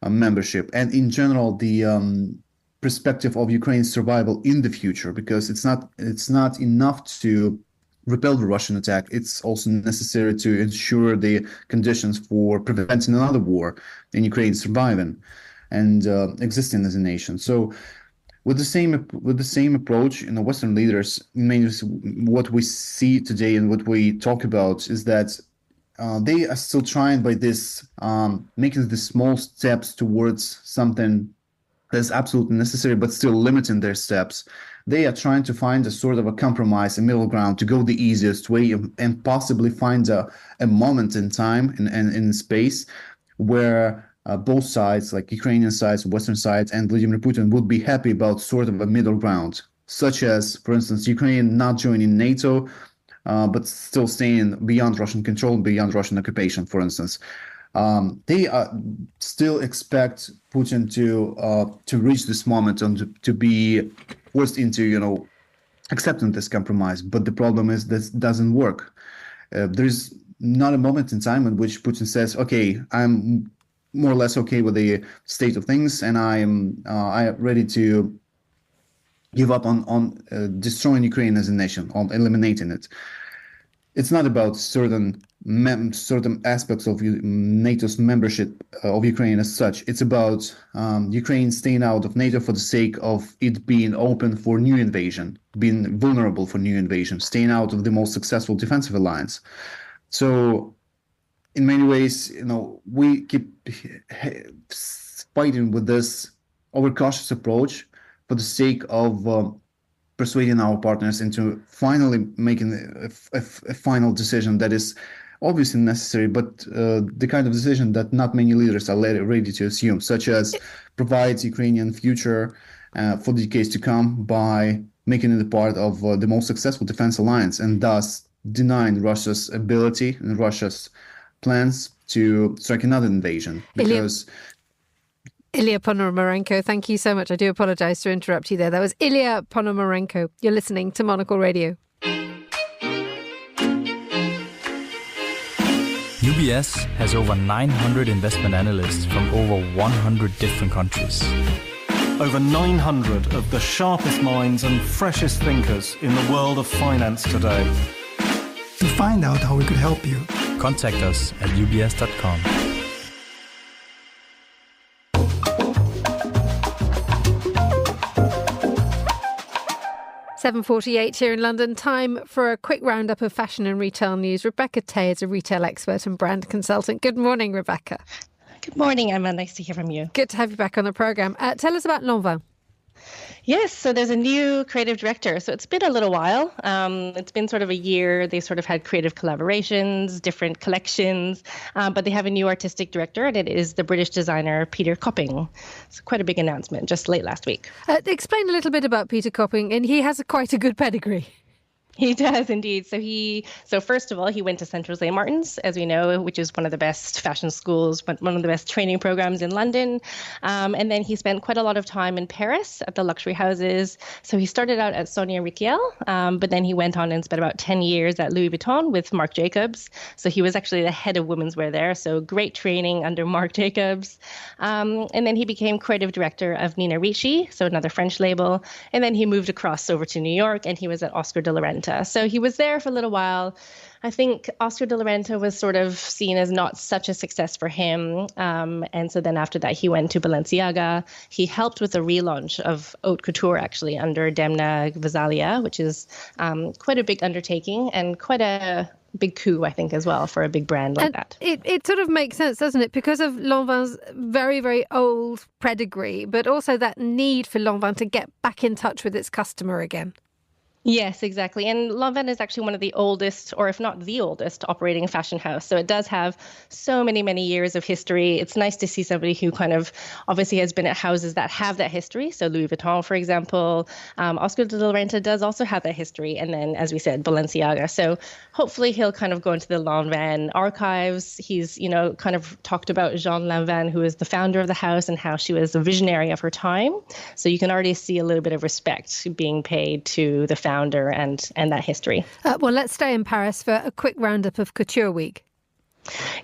membership and in general the perspective of Ukraine's survival in the future, because it's not enough to repel the Russian attack. It's also necessary to ensure the conditions for preventing another war in Ukraine surviving and existing as a nation. So with the same approach, Western leaders, mainly what we see today and what we talk about is that they are still trying by this, making the small steps towards something that's absolutely necessary, but still limiting their steps. They are trying to find a sort of a compromise, a middle ground, to go the easiest way and possibly find a moment in time and in space where both sides, like Ukrainian sides, Western sides, and Vladimir Putin would be happy about sort of a middle ground, such as, for instance, Ukraine not joining NATO, but still staying beyond Russian control, beyond Russian occupation, for instance. They still expect Putin to reach this moment and to be forced into, accepting this compromise. But the problem is this doesn't work. There's not a moment in time in which Putin says, okay, I'm more or less okay with the state of things, and I am ready to give up on destroying Ukraine as a nation, on eliminating it. It's not about certain aspects of NATO's membership of Ukraine as such. It's about Ukraine staying out of NATO for the sake of it being open for new invasion, being vulnerable for new invasion, staying out of the most successful defensive alliance. So in many ways, we keep fighting with this overcautious approach for the sake of persuading our partners into finally making a final decision that is obviously necessary, but the kind of decision that not many leaders are ready to assume, such as provide Ukrainian future for decades to come by making it a part of the most successful defense alliance, and thus denying Russia's ability and Russia's plans to strike another invasion. Because Ilya Ponomarenko, thank you so much. I do apologise to interrupt you there. That was Ilya Ponomarenko. You're listening to Monocle Radio. UBS has over 900 investment analysts from over 100 different countries. Over 900 of the sharpest minds and freshest thinkers in the world of finance today. To find out how we could help you, contact us at ubs.com. .48 here in London. Time for a quick roundup of fashion and retail news. Rebecca Tay is a retail expert and brand consultant. Good morning, Rebecca. Good morning, Emma. Nice to hear from you. Good to have you back on the programme. Tell us about L'Envol. Yes, so there's a new creative director. So it's been a little while. It's been sort of a year. They sort of had creative collaborations, different collections, but they have a new artistic director, and it is the British designer Peter Copping. It's quite a big announcement just late last week. Explain a little bit about Peter Copping, and he has quite a good pedigree. He does indeed. So first of all, he went to Central St. Martin's, as we know, which is one of the best fashion schools, one of the best training programs in London. And then he spent quite a lot of time in Paris at the luxury houses. So he started out at Sonia Rykiel, but then he went on and spent about 10 years at Louis Vuitton with Marc Jacobs. So he was actually the head of women's wear there. So great training under Marc Jacobs. And then he became creative director of Nina Ricci, so another French label. And then he moved across over to New York, and he was at Oscar de la Renta. Renta. So he was there for a little while. I think Oscar de la Renta was sort of seen as not such a success for him. And so then after that, he went to Balenciaga. He helped with the relaunch of haute couture, actually, under Demna Gvasalia, which is quite a big undertaking and quite a big coup, I think, as well, for a big brand like that. It sort of makes sense, doesn't it? Because of Lanvin's very, very old pedigree, but also that need for Lanvin to get back in touch with its customer again. Yes, exactly. And Lanvin is actually one of the oldest, or if not the oldest, operating fashion house. So it does have so many, many years of history. It's nice to see somebody who kind of obviously has been at houses that have that history. So Louis Vuitton, for example. Oscar de la Renta does also have that history. And then, as we said, Balenciaga. So hopefully he'll kind of go into the Lanvin archives. He's, kind of talked about Jeanne Lanvin, who is the founder of the house, and how she was a visionary of her time. So you can already see a little bit of respect being paid to the founder and that history. Well, let's stay in Paris for a quick roundup of Couture Week.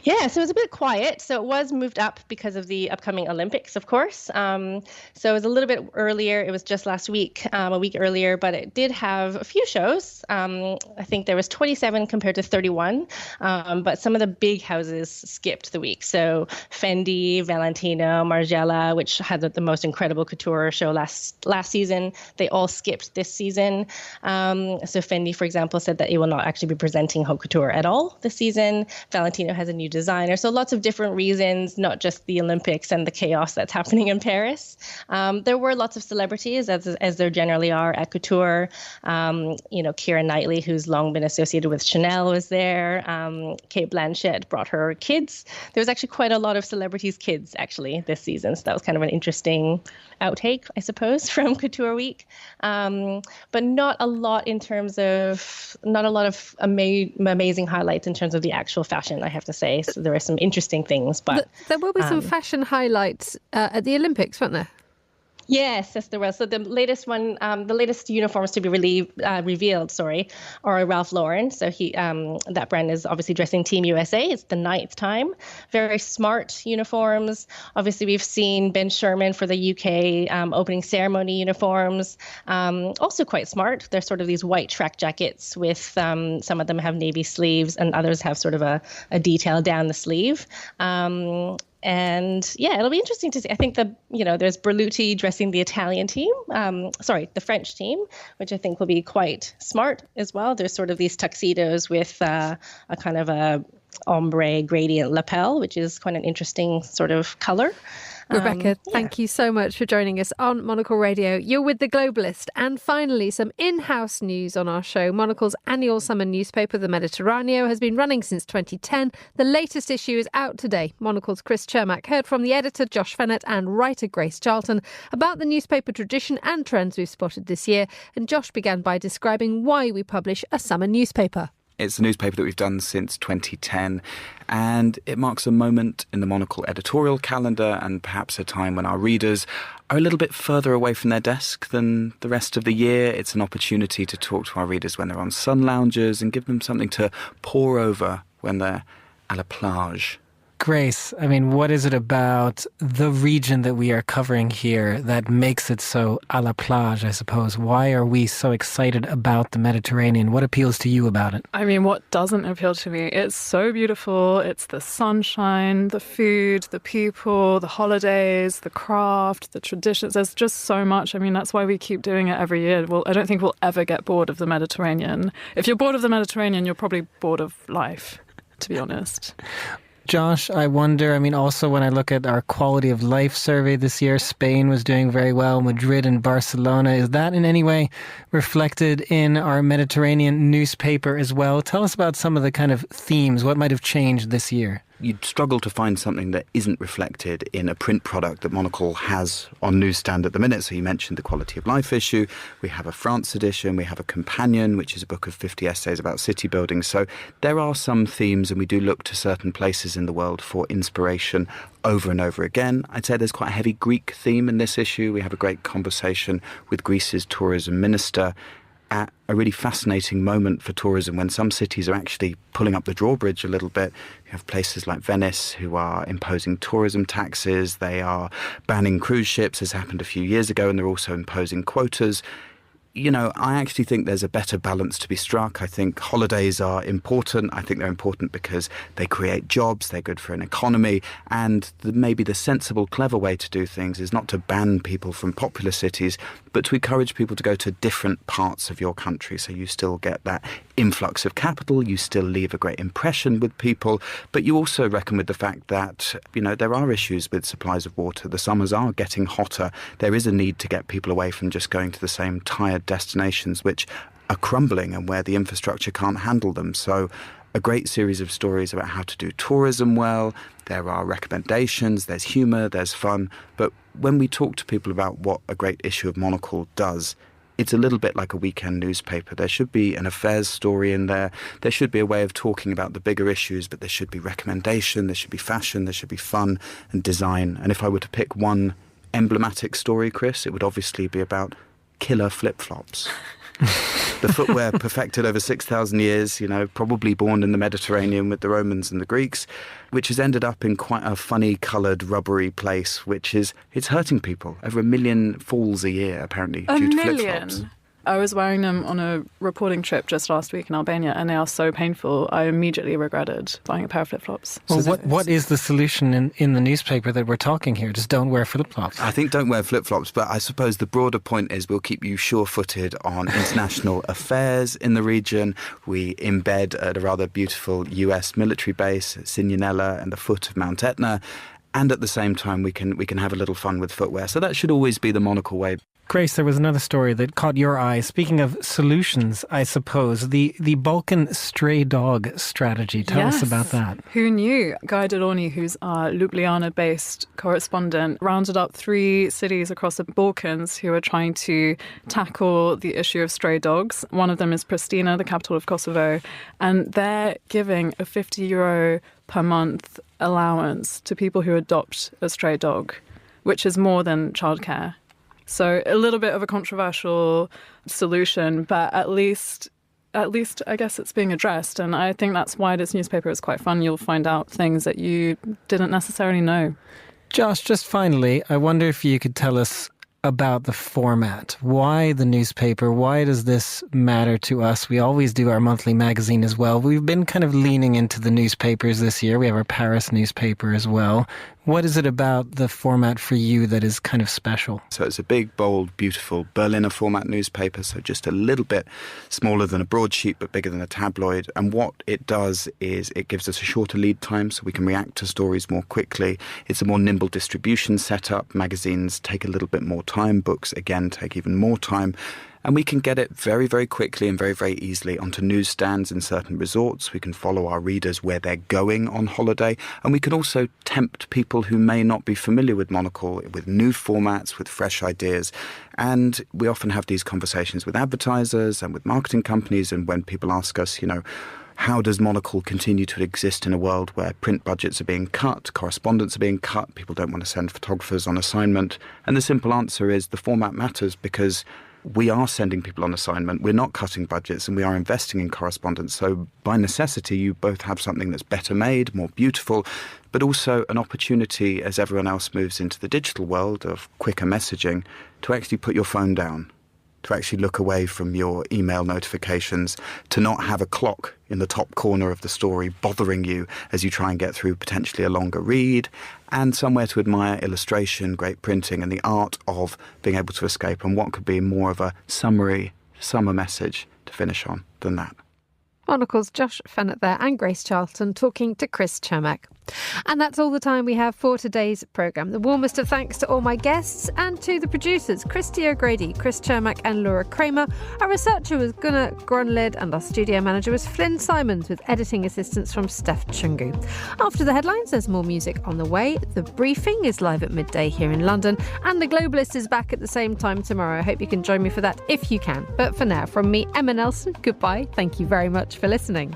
Yeah, so it was a bit quiet. So it was moved up because of the upcoming Olympics, of course. So it was a little bit earlier. It was just last week, a week earlier, but it did have a few shows. I think there was 27 compared to 31, but some of the big houses skipped the week. So Fendi, Valentino, Margiela, which had the most incredible couture show last season, they all skipped this season. So Fendi, for example, said that it will not actually be presenting haute couture at all this season. Valentino has a new designer. So lots of different reasons, not just the Olympics and the chaos that's happening in Paris. There were lots of celebrities, as there generally are at Couture. Keira Knightley, who's long been associated with Chanel, was there. Kate Blanchett brought her kids. There was actually quite a lot of celebrities' kids, actually, this season. So that was kind of an interesting outtake, I suppose, from Couture Week. But not a lot of amazing highlights in terms of the actual fashion, I have to say. So there are some interesting things, but there will be some fashion highlights at the Olympics, won't there? Yes, there was. So the latest one, the latest uniforms to be revealed, are Ralph Lauren. So that brand is obviously dressing Team USA. It's the 9th time. Very smart uniforms. Obviously, we've seen Ben Sherman for the UK opening ceremony uniforms. Also quite smart. They're sort of these white track jackets with some of them have navy sleeves and others have sort of a detail down the sleeve. And yeah, it'll be interesting to see. I think there's Berluti dressing the Italian team, the French team, which I think will be quite smart as well. There's sort of these tuxedos with a kind of a ombre gradient lapel, which is quite an interesting sort of color. Rebecca, thank you so much for joining us on Monocle Radio. You're with The Globalist. And finally, some in-house news on our show. Monocle's annual summer newspaper, The Mediterraneo, has been running since 2010. The latest issue is out today. Monocle's Chris Chermak heard from the editor, Josh Fennett, and writer Grace Charlton about the newspaper tradition and trends we've spotted this year. And Josh began by describing why we publish a summer newspaper. It's a newspaper that we've done since 2010, and it marks a moment in the Monocle editorial calendar and perhaps a time when our readers are a little bit further away from their desk than the rest of the year. It's an opportunity to talk to our readers when they're on sun loungers and give them something to pore over when they're à la plage. Grace, what is it about the region that we are covering here that makes it so à la plage, I suppose? Why are we so excited about the Mediterranean? What appeals to you about it? What doesn't appeal to me? It's so beautiful. It's the sunshine, the food, the people, the holidays, the craft, the traditions. There's just so much. That's why we keep doing it every year. Well, I don't think we'll ever get bored of the Mediterranean. If you're bored of the Mediterranean, you're probably bored of life, to be honest. Josh, I wonder, also when I look at our quality of life survey this year, Spain was doing very well, Madrid and Barcelona. Is that in any way reflected in our Mediterranean newspaper as well? Tell us about some of the kind of themes, what might have changed this year. You'd struggle to find something that isn't reflected in a print product that Monocle has on newsstand at the minute. So you mentioned the quality of life issue. We have a France edition. We have a companion, which is a book of 50 essays about city building. So there are some themes, and we do look to certain places in the world for inspiration over and over again. I'd say there's quite a heavy Greek theme in this issue. We have a great conversation with Greece's tourism minister at a really fascinating moment for tourism when some cities are actually pulling up the drawbridge a little bit. You have places like Venice who are imposing tourism taxes. They are banning cruise ships, as happened a few years ago, and they're also imposing quotas. I actually think there's a better balance to be struck. I think holidays are important. I think they're important because they create jobs, they're good for an economy, and maybe the sensible, clever way to do things is not to ban people from popular cities, but to encourage people to go to different parts of your country. So you still get that influx of capital, you still leave a great impression with people, but you also reckon with the fact that, there are issues with supplies of water. The summers are getting hotter. There is a need to get people away from just going to the same tired destinations which are crumbling and where the infrastructure can't handle them. So a great series of stories about how to do tourism well. There are recommendations, there's humour, there's fun. But when we talk to people about what a great issue of Monocle does, it's a little bit like a weekend newspaper. There should be an affairs story in there. There should be a way of talking about the bigger issues, but there should be recommendation, there should be fashion, there should be fun and design. And if I were to pick one emblematic story, Chris, it would obviously be about killer flip-flops. The footwear perfected over 6,000 years, probably born in the Mediterranean with the Romans and the Greeks, which has ended up in quite a funny coloured rubbery place, it's hurting people. Over 1 million falls a year, apparently, due to flip-flops. I was wearing them on a reporting trip just last week in Albania, and they are so painful. I immediately regretted buying a pair of flip-flops. Well, what is the solution in the newspaper that we're talking here? Just don't wear flip-flops. I think don't wear flip-flops, but I suppose the broader point is we'll keep you sure-footed on international affairs in the region. We embed at a rather beautiful US military base, Signanella, and the foot of Mount Etna. And at the same time, we can have a little fun with footwear. So that should always be the Monocle way. Grace, there was another story that caught your eye. Speaking of solutions, I suppose, the Balkan stray dog strategy. Tell us about that. Who knew? Guy Delorny, who's our Ljubljana-based correspondent, rounded up 3 cities across the Balkans who are trying to tackle the issue of stray dogs. One of them is Pristina, the capital of Kosovo, and they're giving a €50 per month allowance to people who adopt a stray dog, which is more than childcare. So a little bit of a controversial solution, but at least I guess it's being addressed. And I think that's why this newspaper is quite fun. You'll find out things that you didn't necessarily know. Josh, just finally, I wonder if you could tell us about the format. Why the newspaper? Why does this matter to us? We always do our monthly magazine as well. We've been kind of leaning into the newspapers this year. We have our Paris newspaper as well. What is it about the format for you that is kind of special? So it's a big, bold, beautiful Berliner format newspaper, so just a little bit smaller than a broadsheet but bigger than a tabloid. And what it does is it gives us a shorter lead time so we can react to stories more quickly. It's a more nimble distribution setup. Magazines take a little bit more time. Books, again, take even more time. And we can get it very, very quickly and very, very easily onto newsstands in certain resorts. We can follow our readers where they're going on holiday. And we can also tempt people who may not be familiar with Monocle with new formats, with fresh ideas. And we often have these conversations with advertisers and with marketing companies. And when people ask us, how does Monocle continue to exist in a world where print budgets are being cut, correspondents are being cut, people don't want to send photographers on assignment? And the simple answer is the format matters because we are sending people on assignment, we're not cutting budgets, and we are investing in correspondence. So by necessity, you both have something that's better made, more beautiful, but also an opportunity as everyone else moves into the digital world of quicker messaging to actually put your phone down, to actually look away from your email notifications, to not have a clock in the top corner of the story bothering you as you try and get through potentially a longer read, and somewhere to admire illustration, great printing, and the art of being able to escape on what could be more of a summary summer message to finish on than that. Monocle's Josh Fennett there and Grace Charlton talking to Chris Cermak. And that's all the time we have for today's programme. The warmest of thanks to all my guests and to the producers, Christy O'Grady, Chris Cermak and Laura Kramer. Our researcher was Gunnar Gronlid and our studio manager was Flynn Simons with editing assistance from Steph Chungu. After the headlines, there's more music on the way. The Briefing is live at midday here in London and The Globalist is back at the same time tomorrow. I hope you can join me for that if you can. But for now, from me, Emma Nelson, goodbye. Thank you very much for listening.